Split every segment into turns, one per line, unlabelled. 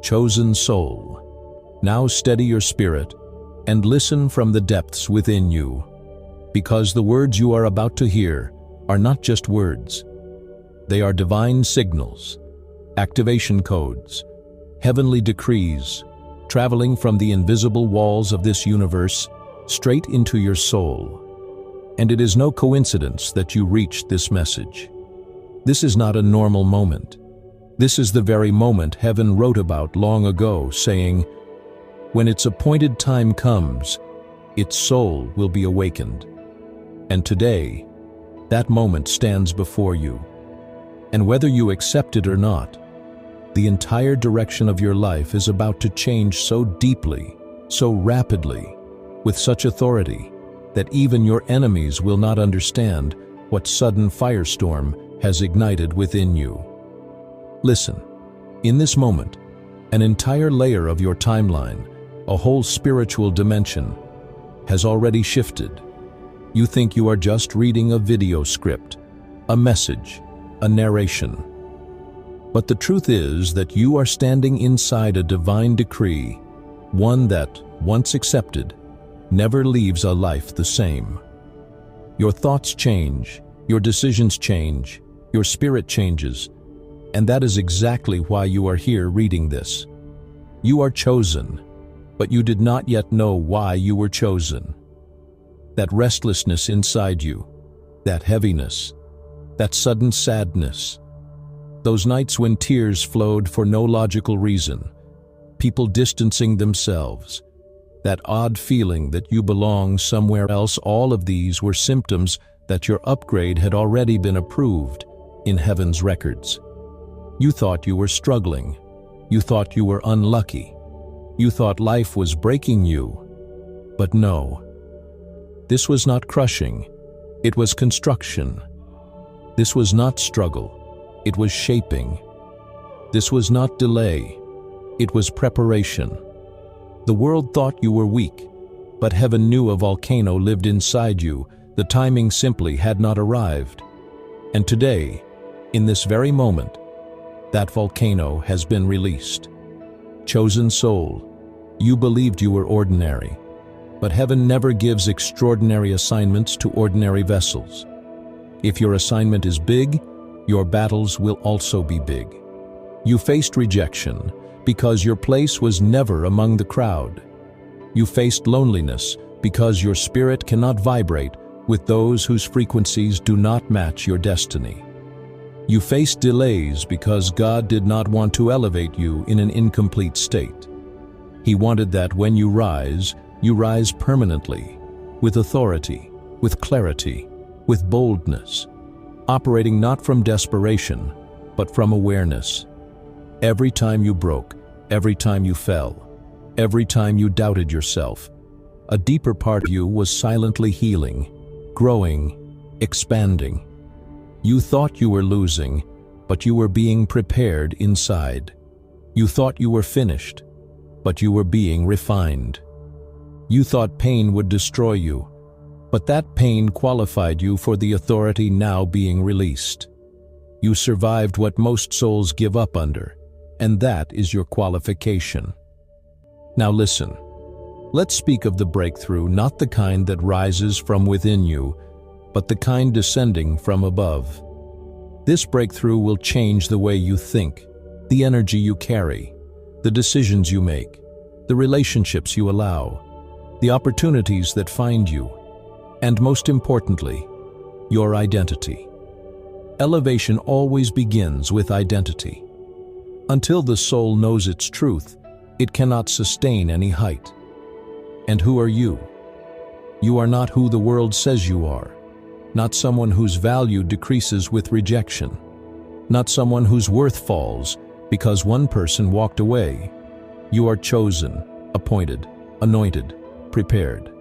Chosen soul, now steady your spirit and listen from the depths within you, because the words you are about to hear are not just words. They are divine signals, activation codes, heavenly decrees, traveling from the invisible walls of this universe straight into your soul. And it is no coincidence that you reached this message. This is not a normal moment. This is the very moment heaven wrote about long ago, saying, "When its appointed time comes, its soul will be awakened." And today, that moment stands before you. And whether you accept it or not, the entire direction of your life is about to change so deeply, so rapidly, with such authority, that even your enemies will not understand what sudden firestorm has ignited within you. Listen, in this moment, an entire layer of your timeline, a whole spiritual dimension, has already shifted. You think you are just reading a video script, a message, a narration. But the truth is that you are standing inside a divine decree, one that, once accepted, never leaves a life the same. Your thoughts change, your decisions change, your spirit changes, and that is exactly why you are here reading this. You are chosen, but you did not yet know why you were chosen. That restlessness inside you, that heaviness, that sudden sadness, those nights when tears flowed for no logical reason, people distancing themselves, that odd feeling that you belong somewhere else, all of these were symptoms that your upgrade had already been approved in heaven's records. You thought you were struggling. You thought you were unlucky. You thought life was breaking you. But no. This was not crushing. It was construction. This was not struggle. It was shaping. This was not delay. It was preparation. The world thought you were weak, but heaven knew a volcano lived inside you. The timing simply had not arrived. And today, in this very moment, that volcano has been released. Chosen soul, you believed you were ordinary, but heaven never gives extraordinary assignments to ordinary vessels. If your assignment is big, your battles will also be big. You faced rejection because your place was never among the crowd. You faced loneliness because your spirit cannot vibrate with those whose frequencies do not match your destiny. You faced delays because God did not want to elevate you in an incomplete state. He wanted that when you rise permanently, with authority, with clarity, with boldness, operating not from desperation, but from awareness. Every time you broke, every time you fell, every time you doubted yourself, a deeper part of you was silently healing, growing, expanding. You thought you were losing, but you were being prepared inside. You thought you were finished, but you were being refined. You thought pain would destroy you, but that pain qualified you for the authority now being released. You survived what most souls give up under, and that is your qualification. Now listen, let's speak of the breakthrough, not the kind that rises from within you, but the kind descending from above. This breakthrough will change the way you think, the energy you carry, the decisions you make, the relationships you allow, the opportunities that find you, and most importantly, your identity. Elevation always begins with identity. Until the soul knows its truth, it cannot sustain any height. And who are you? You are not who the world says you are. Not someone whose value decreases with rejection. Not someone whose worth falls because one person walked away. You are chosen, appointed, anointed, prepared.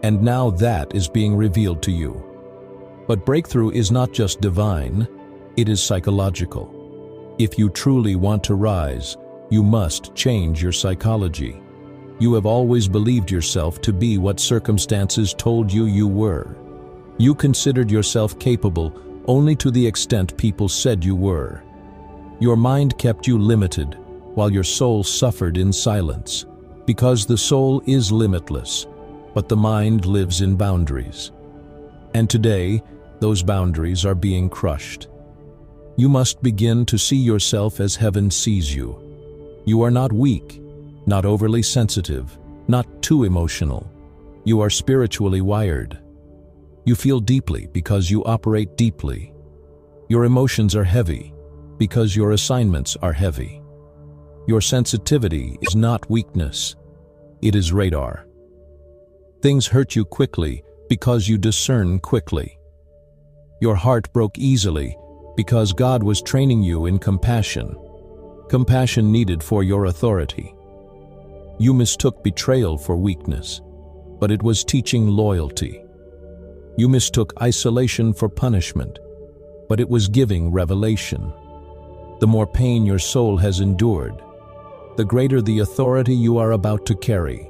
And now that is being revealed to you. But breakthrough is not just divine, it is psychological. If you truly want to rise, you must change your psychology. You have always believed yourself to be what circumstances told you you were. You considered yourself capable only to the extent people said you were. Your mind kept you limited, while your soul suffered in silence, because the soul is limitless, but the mind lives in boundaries. And today, those boundaries are being crushed. You must begin to see yourself as heaven sees you. You are not weak, not overly sensitive, not too emotional. You are spiritually wired. You feel deeply because you operate deeply. Your emotions are heavy because your assignments are heavy. Your sensitivity is not weakness, it is radar. Things hurt you quickly because you discern quickly. Your heart broke easily because God was training you in compassion, compassion needed for your authority. You mistook betrayal for weakness, but it was teaching loyalty. You mistook isolation for punishment, but it was giving revelation. The more pain your soul has endured, the greater the authority you are about to carry.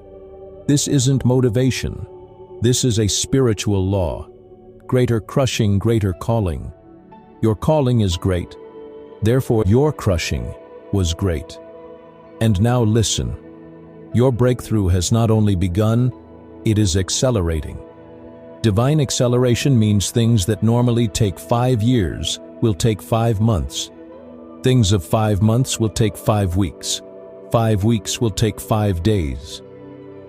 This isn't motivation. This is a spiritual law. Greater crushing, greater calling. Your calling is great, therefore your crushing was great. And now listen. Your breakthrough has not only begun, it is accelerating. Divine acceleration means things that normally take 5 years will take 5 months. Things of 5 months will take 5 weeks. 5 weeks will take 5 days.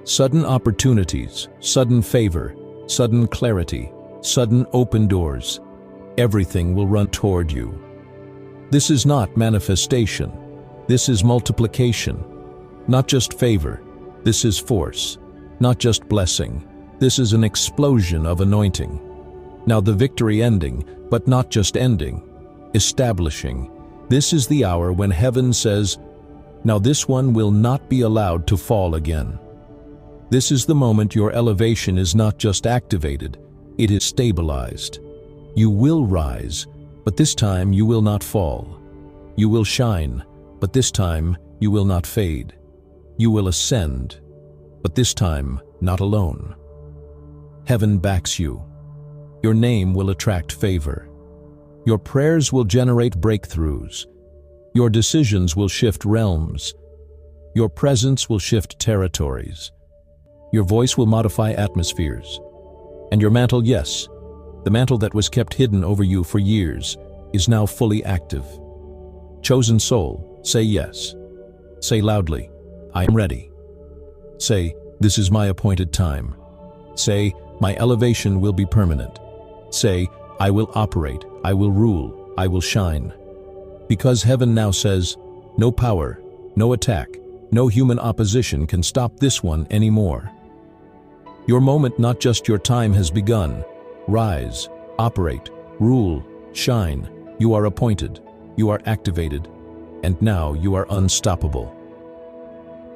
Sudden opportunities, sudden favor, sudden clarity, sudden open doors. Everything will run toward you. This is not manifestation. This is multiplication. Not just favor. This is force. Not just blessing. This is an explosion of anointing. Now the victory ending, but not just ending. Establishing. This is the hour when heaven says, now this one will not be allowed to fall again. This is the moment your elevation is not just activated, it is stabilized. You will rise, but this time you will not fall. You will shine, but this time you will not fade. You will ascend, but this time not alone. Heaven backs you. Your name will attract favor. Your prayers will generate breakthroughs. Your decisions will shift realms. Your presence will shift territories. Your voice will modify atmospheres. And your mantle, yes, the mantle that was kept hidden over you for years, is now fully active. Chosen soul, say yes. Say loudly, I am ready. Say, this is my appointed time. Say, my elevation will be permanent. Say, I will operate, I will rule, I will shine. Because heaven now says, no power, no attack, no human opposition can stop this one anymore. Your moment, not just your time, has begun. Rise, operate, rule, shine. You are appointed, you are activated, and now you are unstoppable.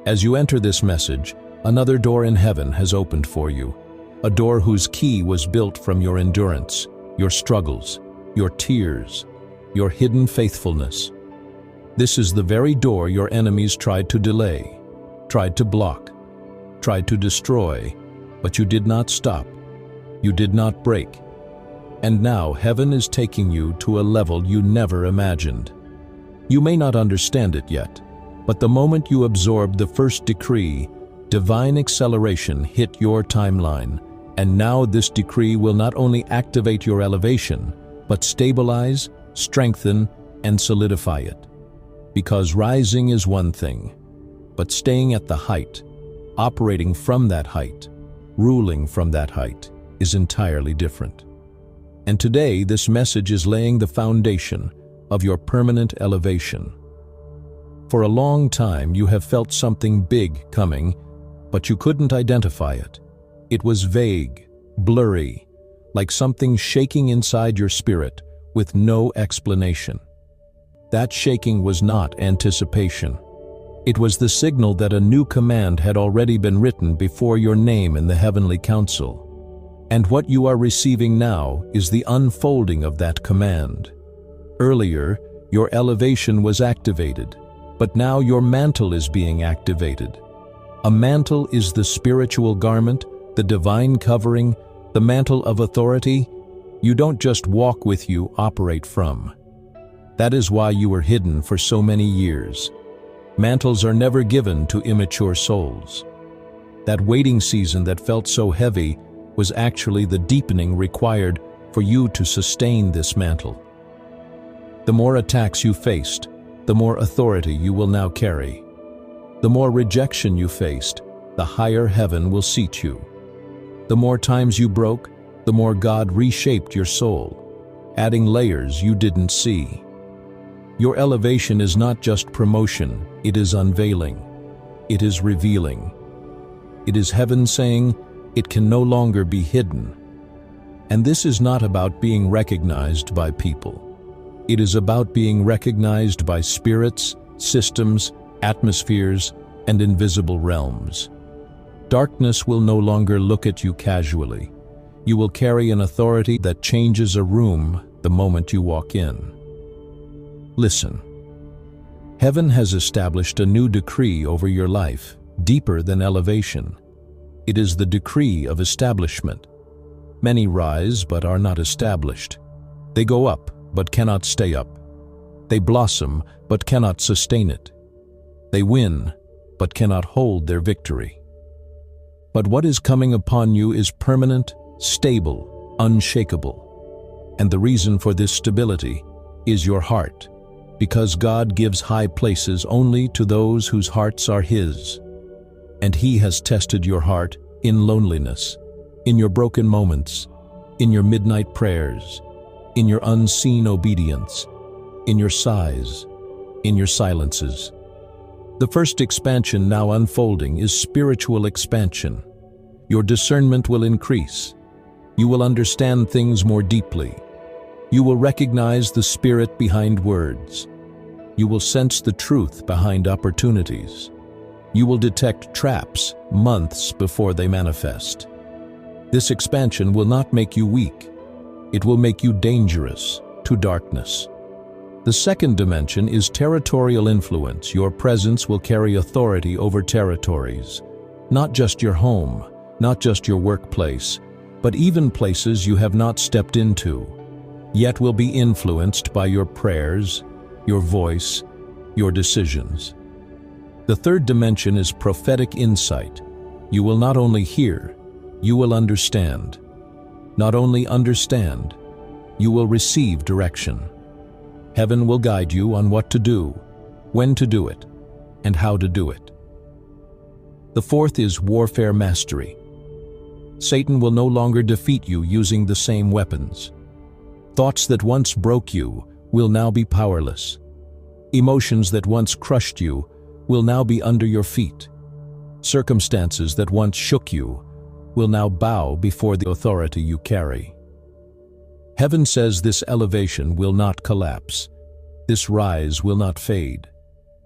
As you enter this message, another door in heaven has opened for you. A door whose key was built from your endurance, your struggles, your tears, your hidden faithfulness. This is the very door your enemies tried to delay, tried to block, tried to destroy, but you did not stop. You did not break. And now heaven is taking you to a level you never imagined. You may not understand it yet, but the moment you absorbed the first decree, divine acceleration hit your timeline, and now this decree will not only activate your elevation, but stabilize, strengthen, and solidify it. Because rising is one thing, but staying at the height, operating from that height, ruling from that height, is entirely different. And today, this message is laying the foundation of your permanent elevation. For a long time, you have felt something big coming, but you couldn't identify it. It was vague, blurry, like something shaking inside your spirit with no explanation. That shaking was not anticipation. It was the signal that a new command had already been written before your name in the heavenly council. And what you are receiving now is the unfolding of that command. Earlier, your elevation was activated, but now your mantle is being activated. A mantle is the spiritual garment, the divine covering, the mantle of authority. You don't just walk with, you operate from. That is why you were hidden for so many years. Mantles are never given to immature souls. That waiting season that felt so heavy was actually the deepening required for you to sustain this mantle. The more attacks you faced, the more authority you will now carry. The more rejection you faced, the higher heaven will seat you. The more times you broke, the more God reshaped your soul, adding layers you didn't see. Your elevation is not just promotion, it is unveiling. It is revealing. It is heaven saying, it can no longer be hidden. And this is not about being recognized by people. It is about being recognized by spirits, systems, atmospheres, and invisible realms. Darkness will no longer look at you casually. You will carry an authority that changes a room the moment you walk in. Listen. Heaven has established a new decree over your life, deeper than elevation. It is the decree of establishment. Many rise but are not established. They go up but cannot stay up. They blossom but cannot sustain it. They win but cannot hold their victory. But what is coming upon you is permanent, stable, unshakable. And the reason for this stability is your heart, because God gives high places only to those whose hearts are His. And He has tested your heart in loneliness, in your broken moments, in your midnight prayers, in your unseen obedience, in your sighs, in your silences. The first expansion now unfolding is spiritual expansion. Your discernment will increase. You will understand things more deeply. You will recognize the spirit behind words. You will sense the truth behind opportunities. You will detect traps months before they manifest. This expansion will not make you weak. It will make you dangerous to darkness. The second dimension is territorial influence. Your presence will carry authority over territories. Not just your home, not just your workplace, but even places you have not stepped into, yet will be influenced by your prayers, your voice, your decisions. The third dimension is prophetic insight. You will not only hear, you will understand. Not only understand, you will receive direction. Heaven will guide you on what to do, when to do it, and how to do it. The fourth is warfare mastery. Satan will no longer defeat you using the same weapons. Thoughts that once broke you will now be powerless. Emotions that once crushed you will now be under your feet. Circumstances that once shook you will now bow before the authority you carry. Heaven says this elevation will not collapse. This rise will not fade.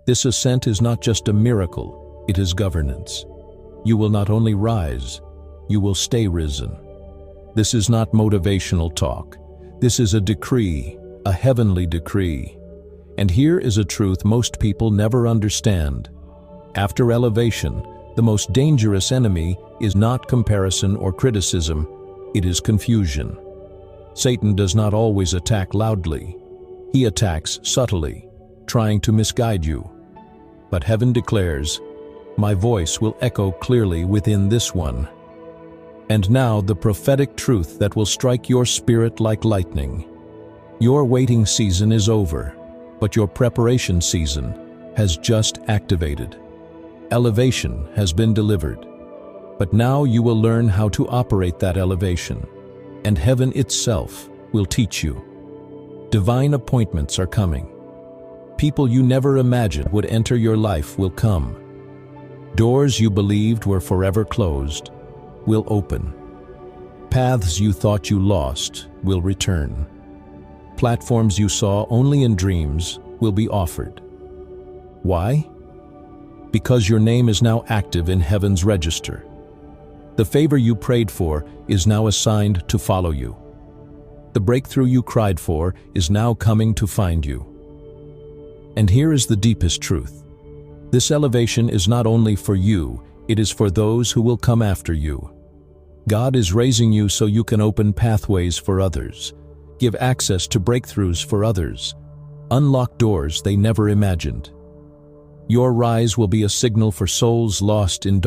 This ascent is not just a miracle, it is governance. You will not only rise, you will stay risen. This is not motivational talk. This is a decree, a heavenly decree. And here is a truth most people never understand. After elevation, the most dangerous enemy is not comparison or criticism, it is confusion. Satan does not always attack loudly. He attacks subtly, trying to misguide you. But heaven declares, "My voice will echo clearly within this one." And now the prophetic truth that will strike your spirit like lightning. Your waiting season is over, but your preparation season has just activated. Elevation has been delivered, but now you will learn how to operate that elevation, and heaven itself will teach you. Divine appointments are coming. People you never imagined would enter your life will come. Doors you believed were forever closed will open. Paths you thought you lost will return. Platforms you saw only in dreams will be offered. Why? Because your name is now active in heaven's register. The favor you prayed for is now assigned to follow you. The breakthrough you cried for is now coming to find you. And here is the deepest truth. This elevation is not only for you, it is for those who will come after you. God is raising you so you can open pathways for others, give access to breakthroughs for others, unlock doors they never imagined. Your rise will be a signal for souls lost in